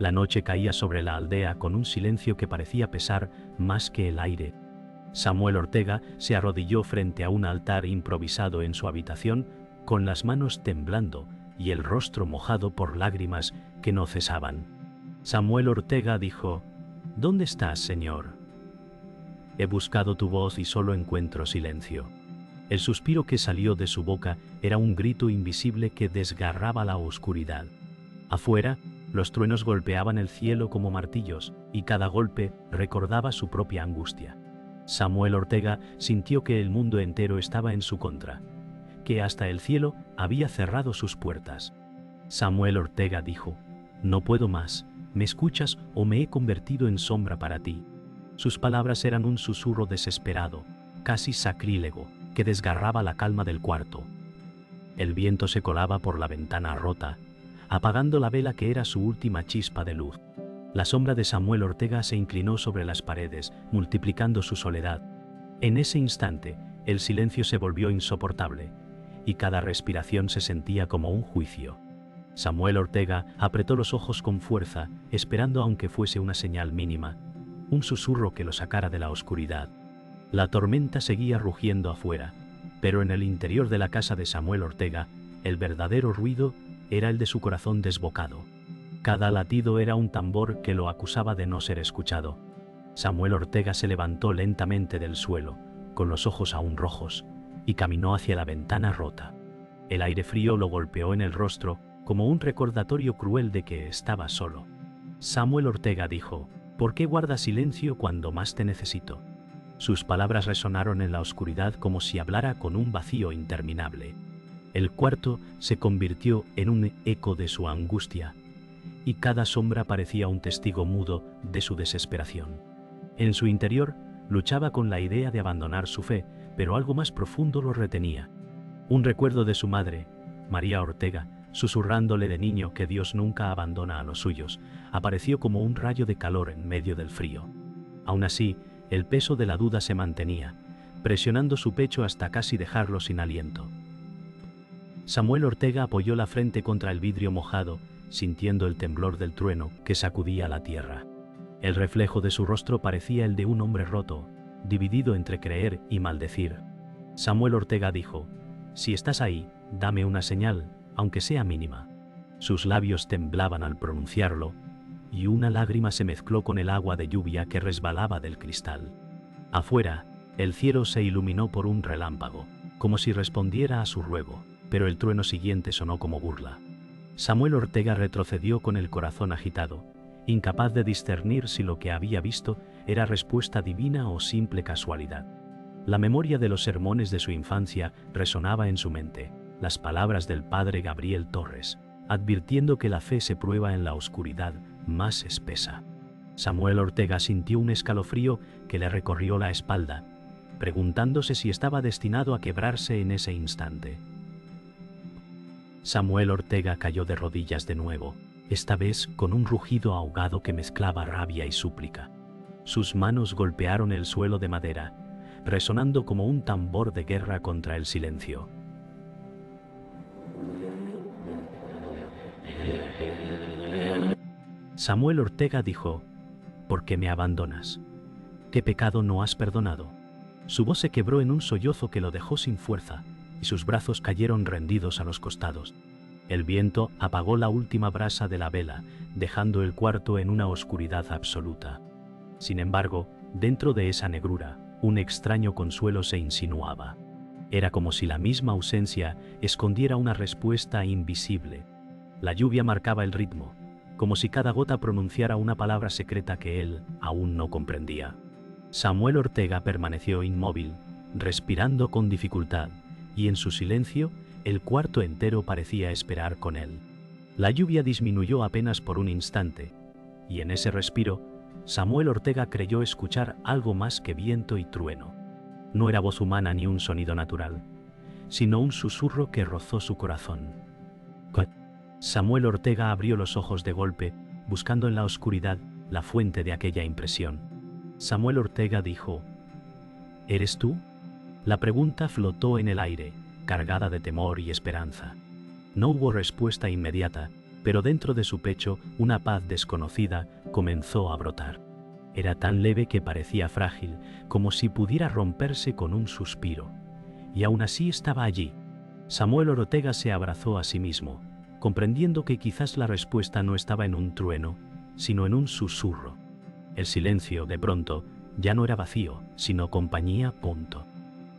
La noche caía sobre la aldea con un silencio que parecía pesar más que el aire. Samuel Ortega se arrodilló frente a un altar improvisado en su habitación, con las manos temblando y el rostro mojado por lágrimas que no cesaban. Samuel Ortega dijo: «¿Dónde estás, Señor? He buscado tu voz y solo encuentro silencio». El suspiro que salió de su boca era un grito invisible que desgarraba la oscuridad. Afuera, los truenos golpeaban el cielo como martillos, y cada golpe recordaba su propia angustia. Samuel Ortega sintió que el mundo entero estaba en su contra, que hasta el cielo había cerrado sus puertas. Samuel Ortega dijo: «No puedo más, ¿me escuchas o me he convertido en sombra para ti?». Sus palabras eran un susurro desesperado, casi sacrílego, que desgarraba la calma del cuarto. El viento se colaba por la ventana rota, apagando la vela que era su última chispa de luz. La sombra de Samuel Ortega se inclinó sobre las paredes, multiplicando su soledad. En ese instante, el silencio se volvió insoportable, y cada respiración se sentía como un juicio. Samuel Ortega apretó los ojos con fuerza, esperando aunque fuese una señal mínima, un susurro que lo sacara de la oscuridad. La tormenta seguía rugiendo afuera, pero en el interior de la casa de Samuel Ortega, el verdadero ruido era el de su corazón desbocado. Cada latido era un tambor que lo acusaba de no ser escuchado. Samuel Ortega se levantó lentamente del suelo, con los ojos aún rojos, y caminó hacia la ventana rota. El aire frío lo golpeó en el rostro, como un recordatorio cruel de que estaba solo. Samuel Ortega dijo: «¿Por qué guardas silencio cuando más te necesito?». Sus palabras resonaron en la oscuridad como si hablara con un vacío interminable. El cuarto se convirtió en un eco de su angustia, y cada sombra parecía un testigo mudo de su desesperación. En su interior luchaba con la idea de abandonar su fe, pero algo más profundo lo retenía. Un recuerdo de su madre, María Ortega, susurrándole de niño que Dios nunca abandona a los suyos, apareció como un rayo de calor en medio del frío. Aún así, el peso de la duda se mantenía, presionando su pecho hasta casi dejarlo sin aliento. Samuel Ortega apoyó la frente contra el vidrio mojado, sintiendo el temblor del trueno que sacudía la tierra. El reflejo de su rostro parecía el de un hombre roto, dividido entre creer y maldecir. Samuel Ortega dijo: «Si estás ahí, dame una señal, aunque sea mínima». Sus labios temblaban al pronunciarlo, y una lágrima se mezcló con el agua de lluvia que resbalaba del cristal. Afuera, el cielo se iluminó por un relámpago, como si respondiera a su ruego, pero el trueno siguiente sonó como burla. Samuel Ortega retrocedió con el corazón agitado, incapaz de discernir si lo que había visto era respuesta divina o simple casualidad. La memoria de los sermones de su infancia resonaba en su mente, las palabras del padre Gabriel Torres, advirtiendo que la fe se prueba en la oscuridad más espesa. Samuel Ortega sintió un escalofrío que le recorrió la espalda, preguntándose si estaba destinado a quebrarse en ese instante. Samuel Ortega cayó de rodillas de nuevo, esta vez con un rugido ahogado que mezclaba rabia y súplica. Sus manos golpearon el suelo de madera, resonando como un tambor de guerra contra el silencio. Samuel Ortega dijo: «¿Por qué me abandonas? ¿Qué pecado no has perdonado?». Su voz se quebró en un sollozo que lo dejó sin fuerza, y sus brazos cayeron rendidos a los costados. El viento apagó la última brasa de la vela, dejando el cuarto en una oscuridad absoluta. Sin embargo, dentro de esa negrura, un extraño consuelo se insinuaba. Era como si la misma ausencia escondiera una respuesta invisible. La lluvia marcaba el ritmo, como si cada gota pronunciara una palabra secreta que él aún no comprendía. Samuel Ortega permaneció inmóvil, respirando con dificultad, y en su silencio, el cuarto entero parecía esperar con él. La lluvia disminuyó apenas por un instante, y en ese respiro, Samuel Ortega creyó escuchar algo más que viento y trueno. No era voz humana ni un sonido natural, sino un susurro que rozó su corazón. Samuel Ortega abrió los ojos de golpe, buscando en la oscuridad la fuente de aquella impresión. Samuel Ortega dijo: «¿Eres tú?». La pregunta flotó en el aire, cargada de temor y esperanza. No hubo respuesta inmediata, pero dentro de su pecho una paz desconocida comenzó a brotar. Era tan leve que parecía frágil, como si pudiera romperse con un suspiro. Y aún así estaba allí. Samuel Ortega se abrazó a sí mismo, comprendiendo que quizás la respuesta no estaba en un trueno, sino en un susurro. El silencio, de pronto, ya no era vacío, sino compañía, punto.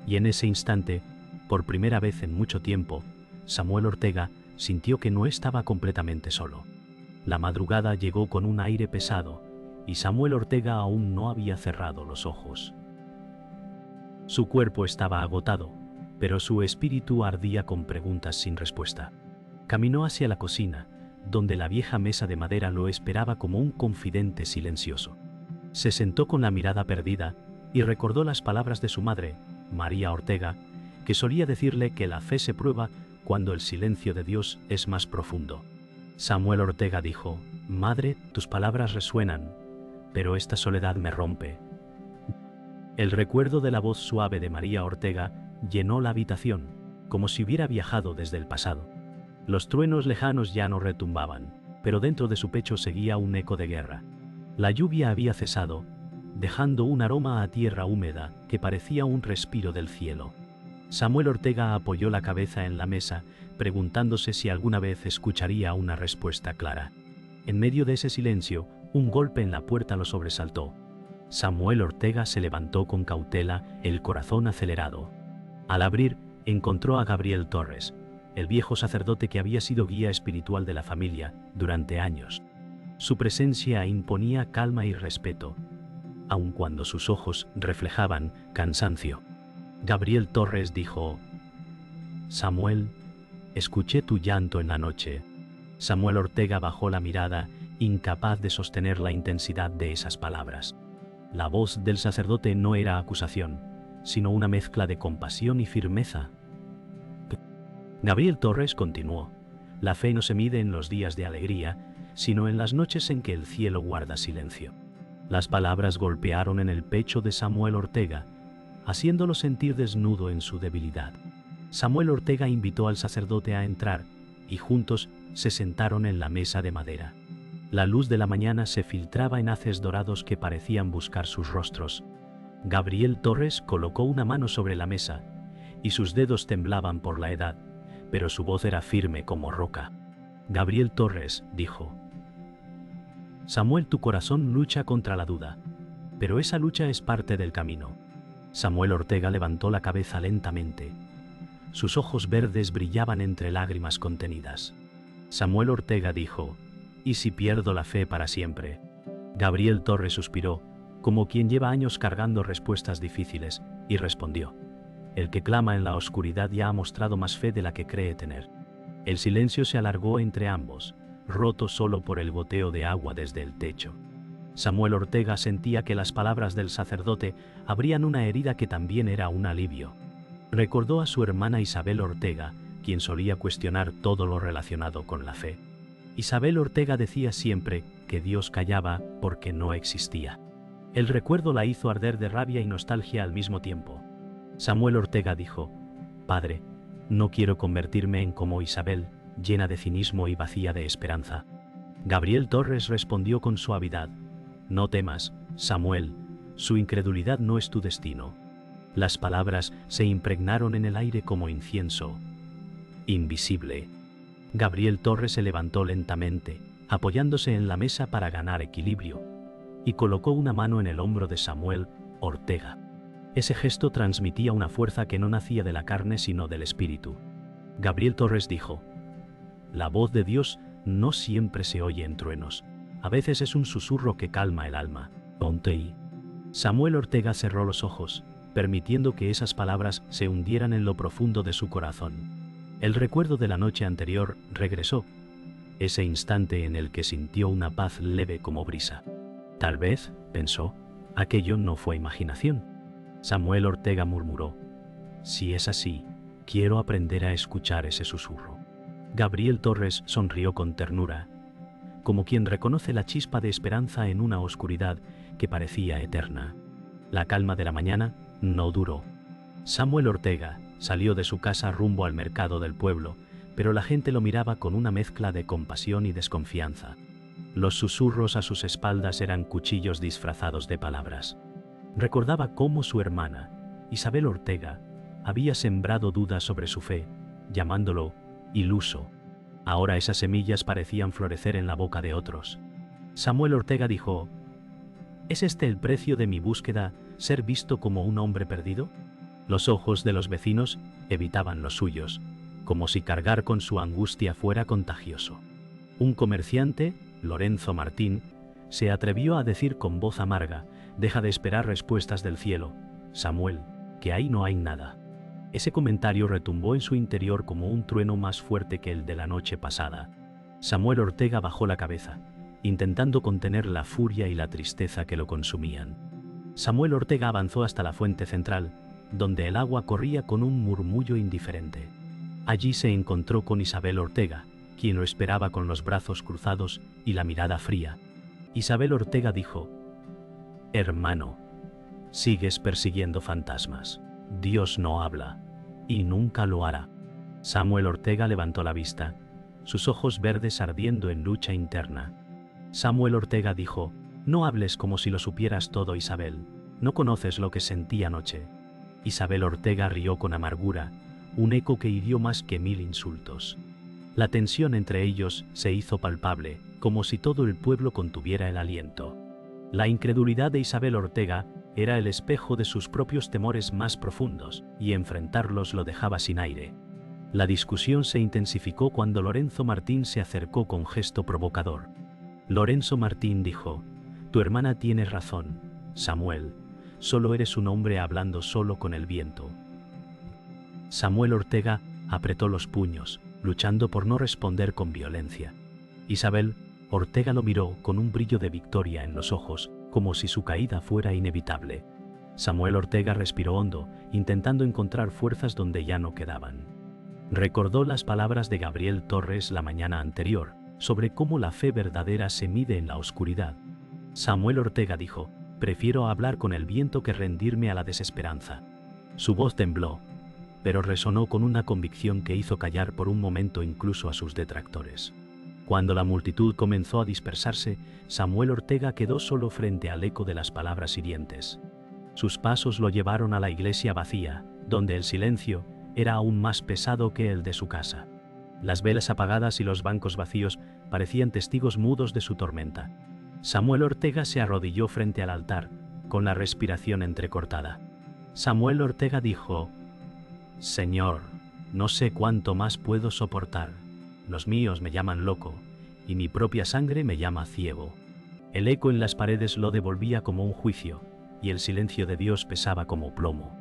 Y en ese instante, por primera vez en mucho tiempo, Samuel Ortega sintió que no estaba completamente solo. La madrugada llegó con un aire pesado, y Samuel Ortega aún no había cerrado los ojos. Su cuerpo estaba agotado, pero su espíritu ardía con preguntas sin respuesta. Caminó hacia la cocina, donde la vieja mesa de madera lo esperaba como un confidente silencioso. Se sentó con la mirada perdida y recordó las palabras de su madre, María Ortega, que solía decirle que la fe se prueba cuando el silencio de Dios es más profundo. Samuel Ortega dijo: «Madre, tus palabras resuenan, pero esta soledad me rompe». El recuerdo de la voz suave de María Ortega llenó la habitación, como si hubiera viajado desde el pasado. Los truenos lejanos ya no retumbaban, pero dentro de su pecho seguía un eco de guerra. La lluvia había cesado, dejando un aroma a tierra húmeda que parecía un respiro del cielo. Samuel Ortega apoyó la cabeza en la mesa, preguntándose si alguna vez escucharía una respuesta clara. En medio de ese silencio, un golpe en la puerta lo sobresaltó. Samuel Ortega se levantó con cautela, el corazón acelerado. Al abrir, encontró a Gabriel Torres, el viejo sacerdote que había sido guía espiritual de la familia durante años. Su presencia imponía calma y respeto, aun cuando sus ojos reflejaban cansancio. Gabriel Torres dijo: «Samuel, escuché tu llanto en la noche». Samuel Ortega bajó la mirada, incapaz de sostener la intensidad de esas palabras. La voz del sacerdote no era acusación, sino una mezcla de compasión y firmeza. Gabriel Torres continuó: «La fe no se mide en los días de alegría, sino en las noches en que el cielo guarda silencio». Las palabras golpearon en el pecho de Samuel Ortega, haciéndolo sentir desnudo en su debilidad. Samuel Ortega invitó al sacerdote a entrar, y juntos se sentaron en la mesa de madera. La luz de la mañana se filtraba en haces dorados que parecían buscar sus rostros. Gabriel Torres colocó una mano sobre la mesa, y sus dedos temblaban por la edad, pero su voz era firme como roca. Gabriel Torres dijo: «Samuel, tu corazón lucha contra la duda, pero esa lucha es parte del camino». Samuel Ortega levantó la cabeza lentamente. Sus ojos verdes brillaban entre lágrimas contenidas. Samuel Ortega dijo: «¿Y si pierdo la fe para siempre?». Gabriel Torres suspiró, como quien lleva años cargando respuestas difíciles, y respondió: «El que clama en la oscuridad ya ha mostrado más fe de la que cree tener». El silencio se alargó entre ambos, roto solo por el goteo de agua desde el techo. Samuel Ortega sentía que las palabras del sacerdote abrían una herida que también era un alivio. Recordó a su hermana Isabel Ortega, quien solía cuestionar todo lo relacionado con la fe. Isabel Ortega decía siempre que Dios callaba porque no existía. El recuerdo la hizo arder de rabia y nostalgia al mismo tiempo. Samuel Ortega dijo: «Padre, no quiero convertirme en como Isabel, llena de cinismo y vacía de esperanza». Gabriel Torres respondió con suavidad: «No temas, Samuel, su incredulidad no es tu destino». Las palabras se impregnaron en el aire como incienso invisible. Gabriel Torres se levantó lentamente, apoyándose en la mesa para ganar equilibrio, y colocó una mano en el hombro de Samuel Ortega. Ese gesto transmitía una fuerza que no nacía de la carne sino del espíritu. Gabriel Torres dijo: «La voz de Dios no siempre se oye en truenos. A veces es un susurro que calma el alma. Ponte ahí». Samuel Ortega cerró los ojos, permitiendo que esas palabras se hundieran en lo profundo de su corazón. El recuerdo de la noche anterior regresó, ese instante en el que sintió una paz leve como brisa. Tal vez, pensó, aquello no fue imaginación. Samuel Ortega murmuró: «Si es así, quiero aprender a escuchar ese susurro». Gabriel Torres sonrió con ternura, como quien reconoce la chispa de esperanza en una oscuridad que parecía eterna. La calma de la mañana no duró. Samuel Ortega salió de su casa rumbo al mercado del pueblo, pero la gente lo miraba con una mezcla de compasión y desconfianza. Los susurros a sus espaldas eran cuchillos disfrazados de palabras. Recordaba cómo su hermana, Isabel Ortega, había sembrado dudas sobre su fe, llamándolo iluso. Ahora esas semillas parecían florecer en la boca de otros. Samuel Ortega dijo: ¿Es este el precio de mi búsqueda, ser visto como un hombre perdido? Los ojos de los vecinos evitaban los suyos, como si cargar con su angustia fuera contagioso. Un comerciante, Lorenzo Martín, se atrevió a decir con voz amarga: «Deja de esperar respuestas del cielo, Samuel, que ahí no hay nada». Ese comentario retumbó en su interior como un trueno más fuerte que el de la noche pasada. Samuel Ortega bajó la cabeza, intentando contener la furia y la tristeza que lo consumían. Samuel Ortega avanzó hasta la fuente central, donde el agua corría con un murmullo indiferente. Allí se encontró con Isabel Ortega, quien lo esperaba con los brazos cruzados y la mirada fría. Isabel Ortega dijo: «Hermano, sigues persiguiendo fantasmas. Dios no habla, y nunca lo hará». Samuel Ortega levantó la vista, sus ojos verdes ardiendo en lucha interna. Samuel Ortega dijo: «No hables como si lo supieras todo, Isabel. No conoces lo que sentí anoche». Isabel Ortega rió con amargura, un eco que hirió más que 1000 insultos. La tensión entre ellos se hizo palpable, como si todo el pueblo contuviera el aliento. La incredulidad de Isabel Ortega era el espejo de sus propios temores más profundos, y enfrentarlos lo dejaba sin aire. La discusión se intensificó cuando Lorenzo Martín se acercó con gesto provocador. Lorenzo Martín dijo: «Tu hermana tiene razón, Samuel. Solo eres un hombre hablando solo con el viento». Samuel Ortega apretó los puños, luchando por no responder con violencia. Isabel Ortega lo miró con un brillo de victoria en los ojos, como si su caída fuera inevitable. Samuel Ortega respiró hondo, intentando encontrar fuerzas donde ya no quedaban. Recordó las palabras de Gabriel Torres la mañana anterior, sobre cómo la fe verdadera se mide en la oscuridad. Samuel Ortega dijo: «Prefiero hablar con el viento que rendirme a la desesperanza». Su voz tembló, pero resonó con una convicción que hizo callar por un momento incluso a sus detractores. Cuando la multitud comenzó a dispersarse, Samuel Ortega quedó solo frente al eco de las palabras hirientes. Sus pasos lo llevaron a la iglesia vacía, donde el silencio era aún más pesado que el de su casa. Las velas apagadas y los bancos vacíos parecían testigos mudos de su tormenta. Samuel Ortega se arrodilló frente al altar, con la respiración entrecortada. Samuel Ortega dijo: «Señor, no sé cuánto más puedo soportar. Los míos me llaman loco, y mi propia sangre me llama ciego». El eco en las paredes lo devolvía como un juicio, y el silencio de Dios pesaba como plomo.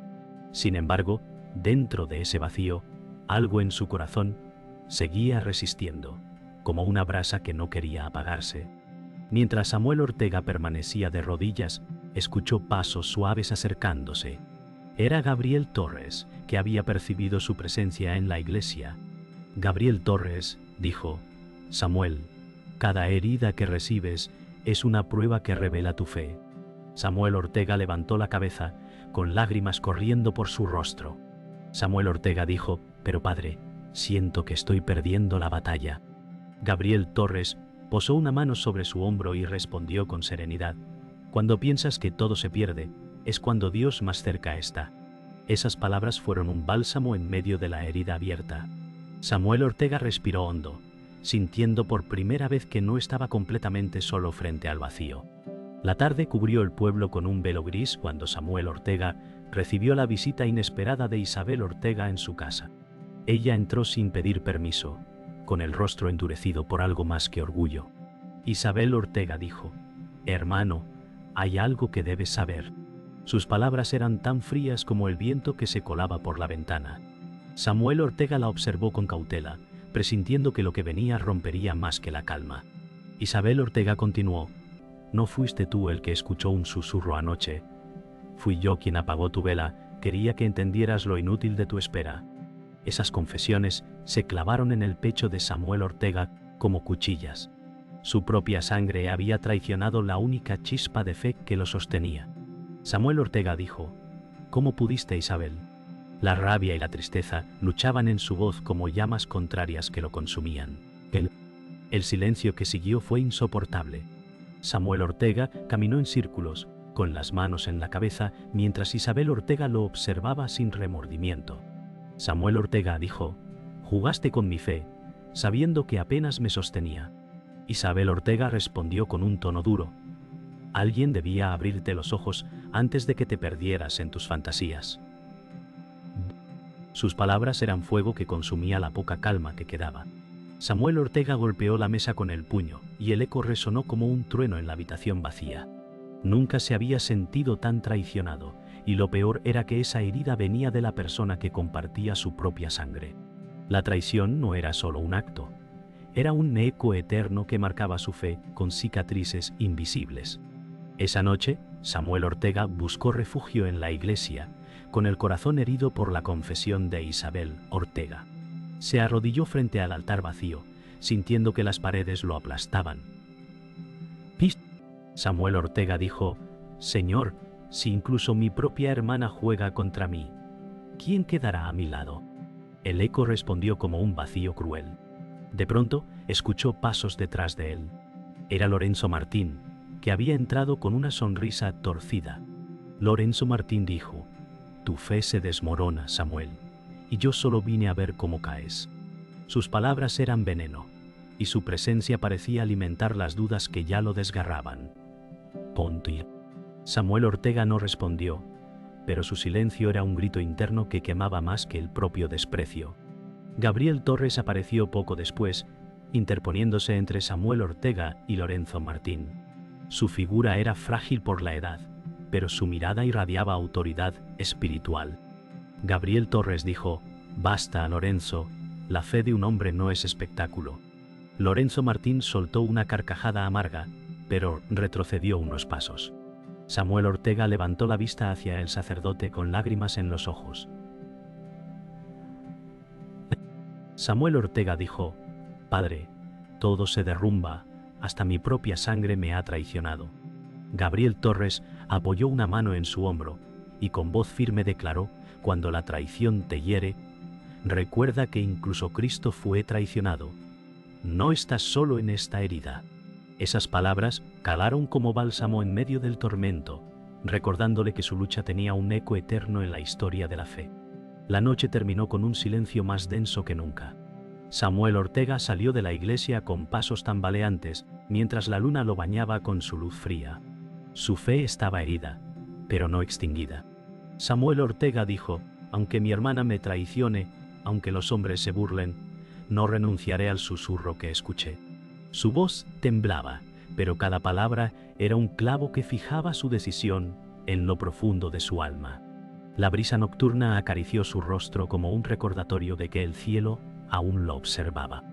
Sin embargo, dentro de ese vacío, algo en su corazón seguía resistiendo, como una brasa que no quería apagarse. Mientras Samuel Ortega permanecía de rodillas, escuchó pasos suaves acercándose. Era Gabriel Torres, que había percibido su presencia en la iglesia. Gabriel Torres dijo: «Samuel, cada herida que recibes es una prueba que revela tu fe». Samuel Ortega levantó la cabeza, con lágrimas corriendo por su rostro. Samuel Ortega dijo: «Pero padre, siento que estoy perdiendo la batalla». Gabriel Torres posó una mano sobre su hombro y respondió con serenidad: «Cuando piensas que todo se pierde, es cuando Dios más cerca está». Esas palabras fueron un bálsamo en medio de la herida abierta. Samuel Ortega respiró hondo, sintiendo por primera vez que no estaba completamente solo frente al vacío. La tarde cubrió el pueblo con un velo gris cuando Samuel Ortega recibió la visita inesperada de Isabel Ortega en su casa. Ella entró sin pedir permiso, con el rostro endurecido por algo más que orgullo. Isabel Ortega dijo: «Hermano, hay algo que debes saber». Sus palabras eran tan frías como el viento que se colaba por la ventana. Samuel Ortega la observó con cautela, presintiendo que lo que venía rompería más que la calma. Isabel Ortega continuó: «No fuiste tú el que escuchó un susurro anoche. Fui yo quien apagó tu vela, quería que entendieras lo inútil de tu espera». Esas confesiones se clavaron en el pecho de Samuel Ortega como cuchillas. Su propia sangre había traicionado la única chispa de fe que lo sostenía. Samuel Ortega dijo: «¿Cómo pudiste, Isabel?». La rabia y la tristeza luchaban en su voz como llamas contrarias que lo consumían. El silencio que siguió fue insoportable. Samuel Ortega caminó en círculos, con las manos en la cabeza, mientras Isabel Ortega lo observaba sin remordimiento. Samuel Ortega dijo: «Jugaste con mi fe, sabiendo que apenas me sostenía». Isabel Ortega respondió con un tono duro: «Alguien debía abrirte los ojos antes de que te perdieras en tus fantasías». Sus palabras eran fuego que consumía la poca calma que quedaba. Samuel Ortega golpeó la mesa con el puño, y el eco resonó como un trueno en la habitación vacía. Nunca se había sentido tan traicionado, y lo peor era que esa herida venía de la persona que compartía su propia sangre. La traición no era solo un acto, era un eco eterno que marcaba su fe con cicatrices invisibles. Esa noche, Samuel Ortega buscó refugio en la iglesia, con el corazón herido por la confesión de Isabel Ortega. Se arrodilló frente al altar vacío, sintiendo que las paredes lo aplastaban. Samuel Ortega dijo: «Señor, si incluso mi propia hermana juega contra mí, ¿quién quedará a mi lado?». El eco respondió como un vacío cruel. De pronto, escuchó pasos detrás de él. Era Lorenzo Martín, que había entrado con una sonrisa torcida. Lorenzo Martín dijo: «Tu fe se desmorona, Samuel, y yo solo vine a ver cómo caes». Sus palabras eran veneno, y su presencia parecía alimentar las dudas que ya lo desgarraban. Samuel Ortega no respondió, pero su silencio era un grito interno que quemaba más que el propio desprecio. Gabriel Torres apareció poco después, interponiéndose entre Samuel Ortega y Lorenzo Martín. Su figura era frágil por la edad, pero su mirada irradiaba autoridad espiritual. Gabriel Torres dijo: «Basta, Lorenzo, la fe de un hombre no es espectáculo». Lorenzo Martín soltó una carcajada amarga, pero retrocedió unos pasos. Samuel Ortega levantó la vista hacia el sacerdote con lágrimas en los ojos. Samuel Ortega dijo: «Padre, todo se derrumba, hasta mi propia sangre me ha traicionado». Gabriel Torres apoyó una mano en su hombro y con voz firme declaró: «Cuando la traición te hiere, recuerda que incluso Cristo fue traicionado. No estás solo en esta herida». Esas palabras calaron como bálsamo en medio del tormento, recordándole que su lucha tenía un eco eterno en la historia de la fe. La noche terminó con un silencio más denso que nunca. Samuel Ortega salió de la iglesia con pasos tambaleantes, mientras la luna lo bañaba con su luz fría. Su fe estaba herida, pero no extinguida. Samuel Ortega dijo: «Aunque mi hermana me traicione, aunque los hombres se burlen, no renunciaré al susurro que escuché». Su voz temblaba, pero cada palabra era un clavo que fijaba su decisión en lo profundo de su alma. La brisa nocturna acarició su rostro como un recordatorio de que el cielo aún lo observaba.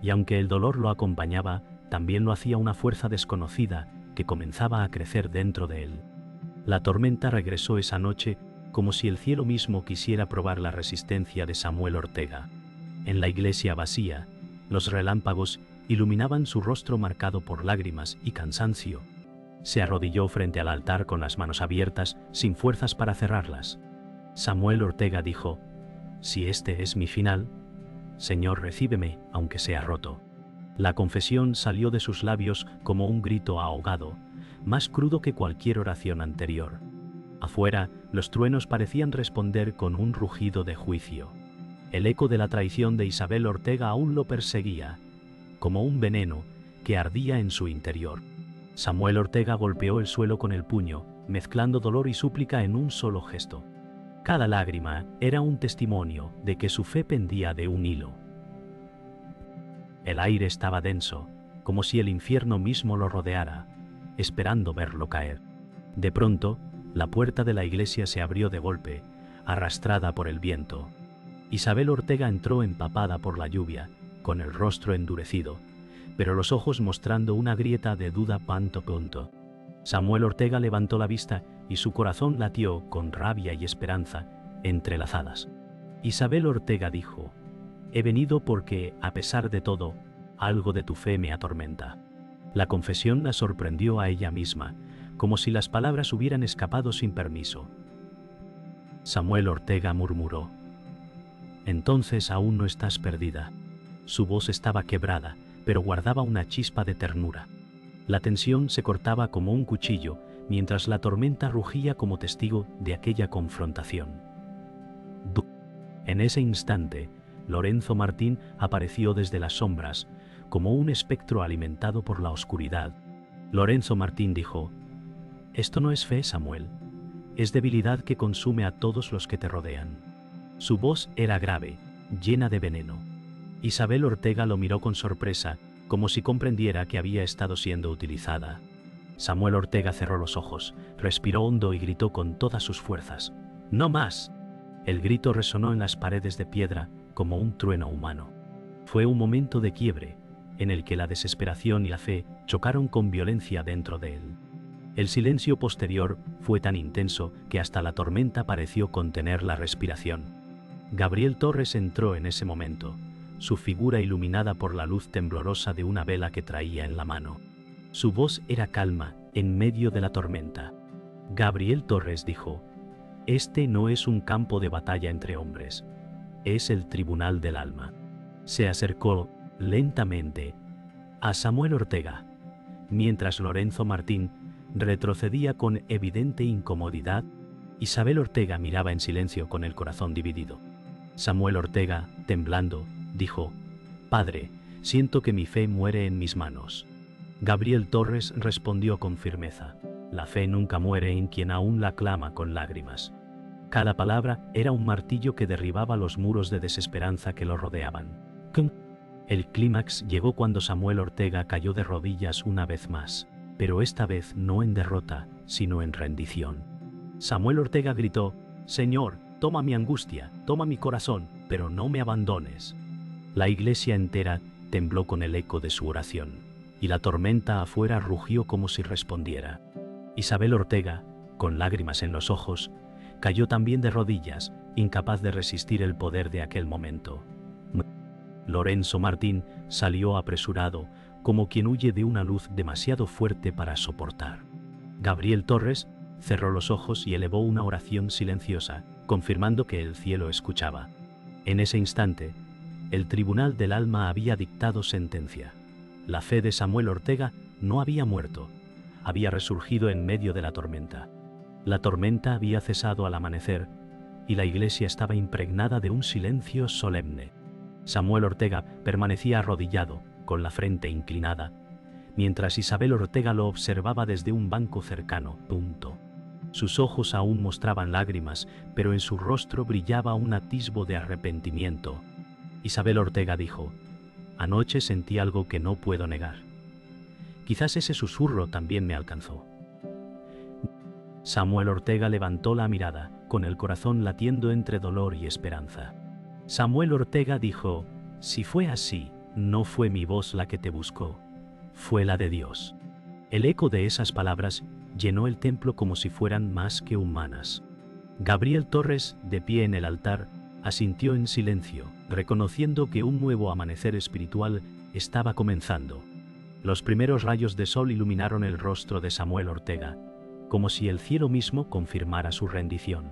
Y aunque el dolor lo acompañaba, también lo hacía una fuerza desconocida que comenzaba a crecer dentro de él. La tormenta regresó esa noche como si el cielo mismo quisiera probar la resistencia de Samuel Ortega. En la iglesia vacía, los relámpagos iluminaban su rostro marcado por lágrimas y cansancio. Se arrodilló frente al altar con las manos abiertas, sin fuerzas para cerrarlas. Samuel Ortega dijo: «Si este es mi final, Señor, recíbeme, aunque sea roto». La confesión salió de sus labios como un grito ahogado, más crudo que cualquier oración anterior. Afuera, los truenos parecían responder con un rugido de juicio. El eco de la traición de Isabel Ortega aún lo perseguía, como un veneno que ardía en su interior. Samuel Ortega golpeó el suelo con el puño, mezclando dolor y súplica en un solo gesto. Cada lágrima era un testimonio de que su fe pendía de un hilo. El aire estaba denso, como si el infierno mismo lo rodeara, esperando verlo caer. De pronto, la puerta de la iglesia se abrió de golpe, arrastrada por el viento. Isabel Ortega entró empapada por la lluvia, con el rostro endurecido, pero los ojos mostrando una grieta de duda punto. Samuel Ortega levantó la vista y su corazón latió con rabia y esperanza entrelazadas. Isabel Ortega dijo: «He venido porque, a pesar de todo, algo de tu fe me atormenta». La confesión la sorprendió a ella misma, como si las palabras hubieran escapado sin permiso. Samuel Ortega murmuró. Entonces aún no estás perdida. Su voz estaba quebrada, pero guardaba una chispa de ternura. La tensión se cortaba como un cuchillo, mientras la tormenta rugía como testigo de aquella confrontación. En ese instante, Lorenzo Martín apareció desde las sombras, como un espectro alimentado por la oscuridad. Lorenzo Martín dijo: «Esto no es fe, Samuel. Es debilidad que consume a todos los que te rodean». Su voz era grave, llena de veneno. Isabel Ortega lo miró con sorpresa, como si comprendiera que había estado siendo utilizada. Samuel Ortega cerró los ojos, respiró hondo y gritó con todas sus fuerzas: «¡No más!». El grito resonó en las paredes de piedra como un trueno humano. Fue un momento de quiebre, en el que la desesperación y la fe chocaron con violencia dentro de él. El silencio posterior fue tan intenso que hasta la tormenta pareció contener la respiración. Gabriel Torres entró en ese momento, su figura iluminada por la luz temblorosa de una vela que traía en la mano. Su voz era calma en medio de la tormenta. Gabriel Torres dijo: «Este no es un campo de batalla entre hombres, es el tribunal del alma». Se acercó lentamente a Samuel Ortega, mientras Lorenzo Martín retrocedía con evidente incomodidad. Isabel Ortega miraba en silencio con el corazón dividido. Samuel Ortega, temblando, dijo: «Padre, siento que mi fe muere en mis manos». Gabriel Torres respondió con firmeza: «La fe nunca muere en quien aún la clama con lágrimas». Cada palabra era un martillo que derribaba los muros de desesperanza que lo rodeaban. El clímax llegó cuando Samuel Ortega cayó de rodillas una vez más, pero esta vez no en derrota, sino en rendición. Samuel Ortega gritó: «Señor, toma mi angustia, toma mi corazón, pero no me abandones». La iglesia entera tembló con el eco de su oración, y la tormenta afuera rugió como si respondiera. Isabel Ortega, con lágrimas en los ojos, cayó también de rodillas, incapaz de resistir el poder de aquel momento. Lorenzo Martín salió apresurado, como quien huye de una luz demasiado fuerte para soportar. Gabriel Torres cerró los ojos y elevó una oración silenciosa, confirmando que el cielo escuchaba. En ese instante, el tribunal del alma había dictado sentencia. La fe de Samuel Ortega no había muerto, había resurgido en medio de la tormenta. La tormenta había cesado al amanecer, y la iglesia estaba impregnada de un silencio solemne. Samuel Ortega permanecía arrodillado, con la frente inclinada, mientras Isabel Ortega lo observaba desde un banco cercano. Sus ojos aún mostraban lágrimas, pero en su rostro brillaba un atisbo de arrepentimiento. Isabel Ortega dijo: «Anoche sentí algo que no puedo negar. Quizás ese susurro también me alcanzó». Samuel Ortega levantó la mirada, con el corazón latiendo entre dolor y esperanza. Samuel Ortega dijo: «Si fue así, no fue mi voz la que te buscó, fue la de Dios». El eco de esas palabras llenó el templo como si fueran más que humanas. Gabriel Torres, de pie en el altar, asintió en silencio, reconociendo que un nuevo amanecer espiritual estaba comenzando. Los primeros rayos de sol iluminaron el rostro de Samuel Ortega, como si el cielo mismo confirmara su rendición.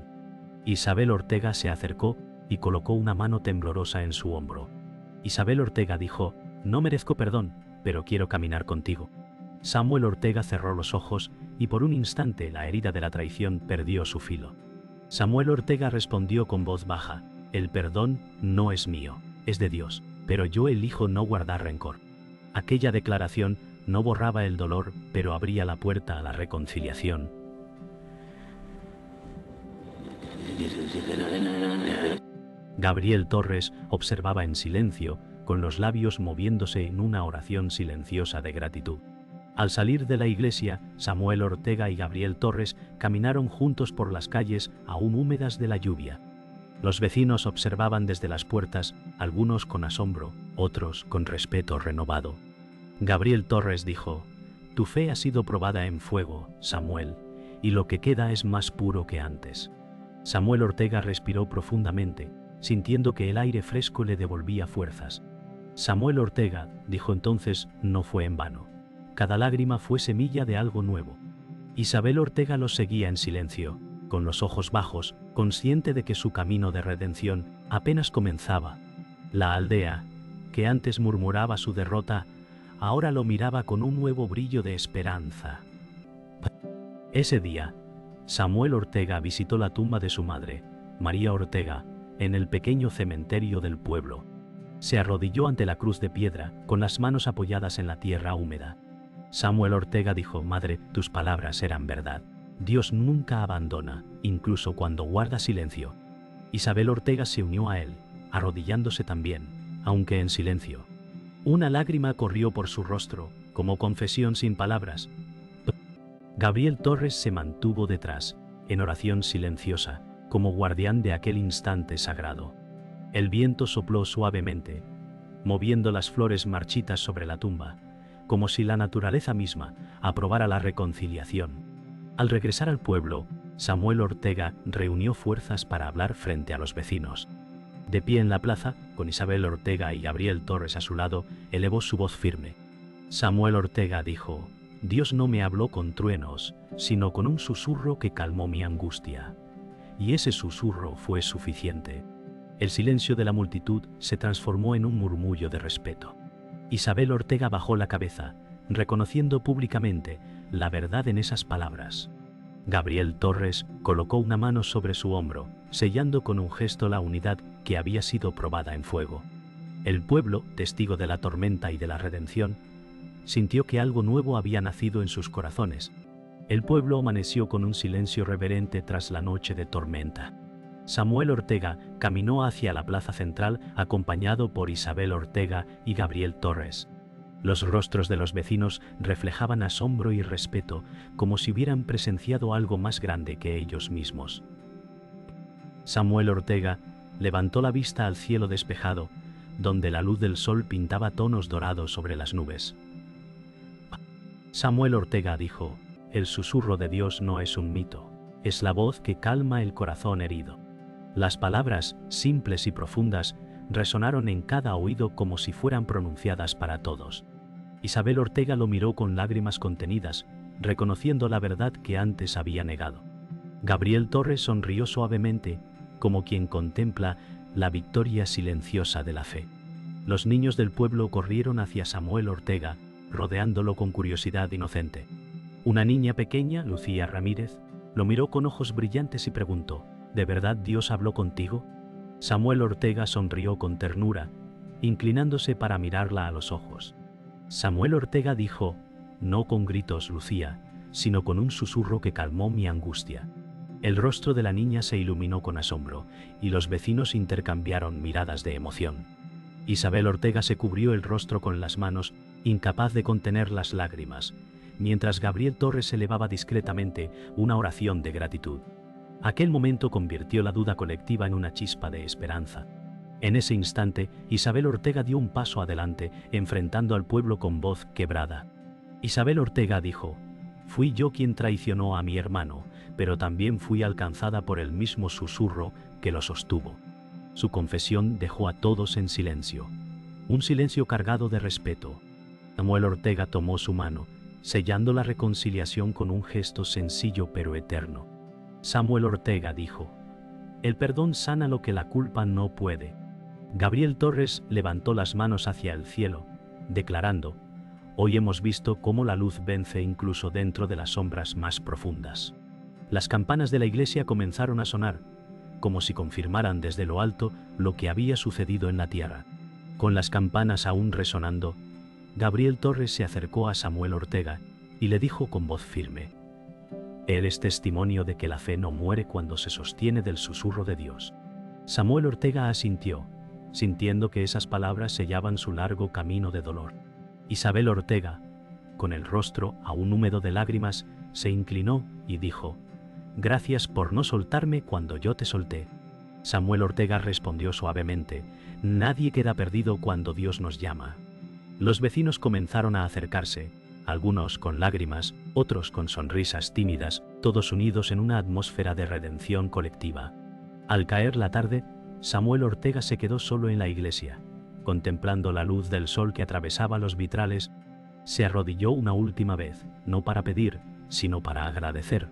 Isabel Ortega se acercó y colocó una mano temblorosa en su hombro. Isabel Ortega dijo: «No merezco perdón, pero quiero caminar contigo». Samuel Ortega cerró los ojos y por un instante la herida de la traición perdió su filo. Samuel Ortega respondió con voz baja: «El perdón no es mío, es de Dios, pero yo elijo no guardar rencor». Aquella declaración no borraba el dolor, pero abría la puerta a la reconciliación. Gabriel Torres observaba en silencio, con los labios moviéndose en una oración silenciosa de gratitud. Al salir de la iglesia, Samuel Ortega y Gabriel Torres caminaron juntos por las calles aún húmedas de la lluvia. Los vecinos observaban desde las puertas, algunos con asombro, otros con respeto renovado. Gabriel Torres dijo: «Tu fe ha sido probada en fuego, Samuel, y lo que queda es más puro que antes». Samuel Ortega respiró profundamente, sintiendo que el aire fresco le devolvía fuerzas. Samuel Ortega, dijo entonces, no fue en vano. Cada lágrima fue semilla de algo nuevo. Isabel Ortega los seguía en silencio, con los ojos bajos, consciente de que su camino de redención apenas comenzaba. La aldea, que antes murmuraba su derrota, ahora lo miraba con un nuevo brillo de esperanza. Ese día, Samuel Ortega visitó la tumba de su madre, María Ortega, en el pequeño cementerio del pueblo. Se arrodilló ante la cruz de piedra, con las manos apoyadas en la tierra húmeda. Samuel Ortega dijo: «Madre, tus palabras eran verdad. Dios nunca abandona, incluso cuando guarda silencio». Isabel Ortega se unió a él, arrodillándose también, aunque en silencio. Una lágrima corrió por su rostro, como confesión sin palabras. Gabriel Torres se mantuvo detrás, en oración silenciosa, como guardián de aquel instante sagrado. El viento sopló suavemente, moviendo las flores marchitas sobre la tumba, como si la naturaleza misma aprobara la reconciliación. Al regresar al pueblo, Samuel Ortega reunió fuerzas para hablar frente a los vecinos. De pie en la plaza, con Isabel Ortega y Gabriel Torres a su lado, elevó su voz firme. Samuel Ortega dijo: «Dios no me habló con truenos, sino con un susurro que calmó mi angustia. Y ese susurro fue suficiente». El silencio de la multitud se transformó en un murmullo de respeto. Isabel Ortega bajó la cabeza, reconociendo públicamente la verdad en esas palabras. Gabriel Torres colocó una mano sobre su hombro, sellando con un gesto la unidad que había sido probada en fuego. El pueblo, testigo de la tormenta y de la redención, sintió que algo nuevo había nacido en sus corazones. El pueblo amaneció con un silencio reverente tras la noche de tormenta. Samuel Ortega caminó hacia la plaza central acompañado por Isabel Ortega y Gabriel Torres. Los rostros de los vecinos reflejaban asombro y respeto, como si hubieran presenciado algo más grande que ellos mismos. Samuel Ortega levantó la vista al cielo despejado, donde la luz del sol pintaba tonos dorados sobre las nubes. Samuel Ortega dijo: «El susurro de Dios no es un mito, es la voz que calma el corazón herido». Las palabras, simples y profundas, resonaron en cada oído como si fueran pronunciadas para todos. Isabel Ortega lo miró con lágrimas contenidas, reconociendo la verdad que antes había negado. Gabriel Torres sonrió suavemente, como quien contempla la victoria silenciosa de la fe. Los niños del pueblo corrieron hacia Samuel Ortega, rodeándolo con curiosidad inocente. Una niña pequeña, Lucía Ramírez, lo miró con ojos brillantes y preguntó: «¿De verdad Dios habló contigo?». Samuel Ortega sonrió con ternura, inclinándose para mirarla a los ojos. Samuel Ortega dijo: «No con gritos, Lucía, sino con un susurro que calmó mi angustia». El rostro de la niña se iluminó con asombro, y los vecinos intercambiaron miradas de emoción. Isabel Ortega se cubrió el rostro con las manos, incapaz de contener las lágrimas, mientras Gabriel Torres elevaba discretamente una oración de gratitud. Aquel momento convirtió la duda colectiva en una chispa de esperanza. En ese instante, Isabel Ortega dio un paso adelante, enfrentando al pueblo con voz quebrada. Isabel Ortega dijo: «Fui yo quien traicionó a mi hermano, pero también fui alcanzada por el mismo susurro que lo sostuvo». Su confesión dejó a todos en silencio, un silencio cargado de respeto. Samuel Ortega tomó su mano, sellando la reconciliación con un gesto sencillo pero eterno. Samuel Ortega dijo: «El perdón sana lo que la culpa no puede». Gabriel Torres levantó las manos hacia el cielo, declarando: «Hoy hemos visto cómo la luz vence incluso dentro de las sombras más profundas». Las campanas de la iglesia comenzaron a sonar, como si confirmaran desde lo alto lo que había sucedido en la tierra. Con las campanas aún resonando, Gabriel Torres se acercó a Samuel Ortega y le dijo con voz firme: «Él es testimonio de que la fe no muere cuando se sostiene del susurro de Dios». Samuel Ortega asintió, sintiendo que esas palabras sellaban su largo camino de dolor. Isabel Ortega, con el rostro aún húmedo de lágrimas, se inclinó y dijo: «Gracias por no soltarme cuando yo te solté». Samuel Ortega respondió suavemente: «Nadie queda perdido cuando Dios nos llama». Los vecinos comenzaron a acercarse, algunos con lágrimas, otros con sonrisas tímidas, todos unidos en una atmósfera de redención colectiva. Al caer la tarde, Samuel Ortega se quedó solo en la iglesia, contemplando la luz del sol que atravesaba los vitrales. Se arrodilló una última vez, no para pedir, sino para agradecer.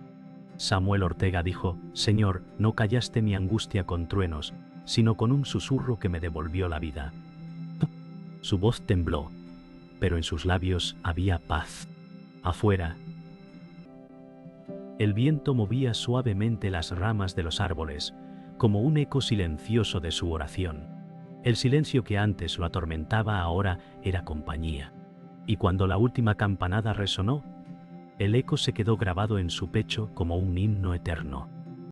Samuel Ortega dijo: «Señor, no callaste mi angustia con truenos, sino con un susurro que me devolvió la vida». Su voz tembló, pero en sus labios había paz. Afuera, el viento movía suavemente las ramas de los árboles, como un eco silencioso de su oración. El silencio que antes lo atormentaba ahora era compañía. Y cuando la última campanada resonó, el eco se quedó grabado en su pecho como un himno eterno.